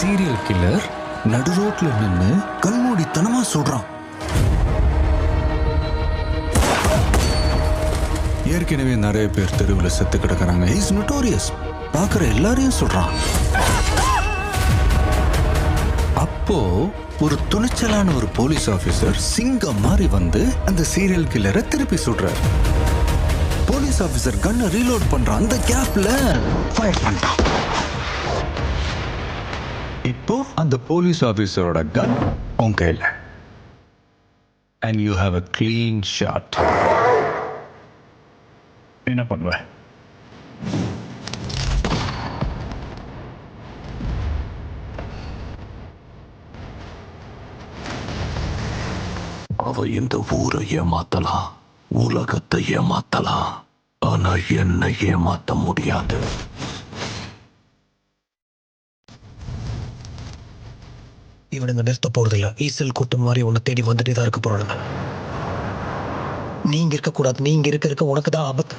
Serial killer நடு ரோட்ல நின்னு கண்மூடித்தனமா சொல்றான். ஏற்கனவே நிறைய பேர் தெருவில் செத்து கிடக்குறாங்க. Is notorious. பார்க்குற எல்லாரையும் சொல்றான். அப்போ ஒரு துணிச்சலான ஒரு போலீஸ் ஆபீசர் சிங்கம் மாதிரி வந்து அந்த சீரியல் கில்லரை திருப்பி சுடுறார். போலீஸ் ஆபீசர் கன்னை ரீலோட் பண்றான். அந்த கேப்ல ஃபயர் பண்ணிட்டான். இப்போ அந்த போலீஸ் ஆபீசரோட கன் உன் கையில். And you have a clean shot. என்ன பண்ணுவ? அவ இந்த ஊரை ஏமாத்தலாம், உலகத்தை ஏமாத்தலாம், ஆனா என்னை ஏமாத்த முடியாது. இவனுங்க நிறுத்த போறதில்ல. ஈசல் கூட்டம் மாதிரி உன்னை தேடி வந்துட்டு தான் இருக்க போறானுங்க. நீங்க இருக்கக்கூடாது. நீங்க இருக்க உனக்கு தான் ஆபத்து.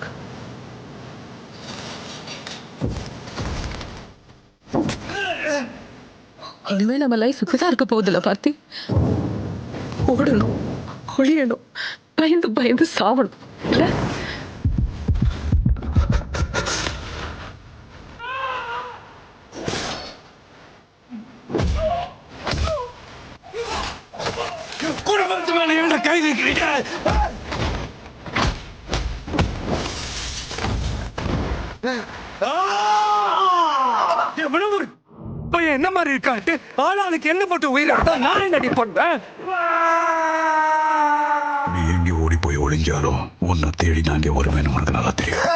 இனிமே நம்ம லைஃப் இப்படிதான் இருக்க போகுதுல பார்த்தி. ஓடணும், ஒழியணும், பயந்து பயந்து சாவணும் இல்ல? குடும்பத்து மேல என்ன கை வைக்கிறீங்க? எவ்வளவு பையன் என்ன மாதிரி இருக்காட்டு ஆளாளுக்கு என்ன போட்டு உயிரை நான் என்ன பண்ணுவேன்? நீ எங்கே ஓடி போய் ஒளிஞ்சாலும் உன்னை தேடி நான் இங்கே வருவேன். உனக்கு நல்லா தெரியும்.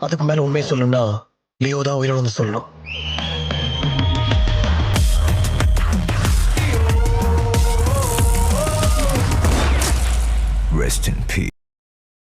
அதுக்கு மேல உண்மையை சொல்லணும்னா லியோ தான் உயிரோட சொல்லணும். Rest in peace.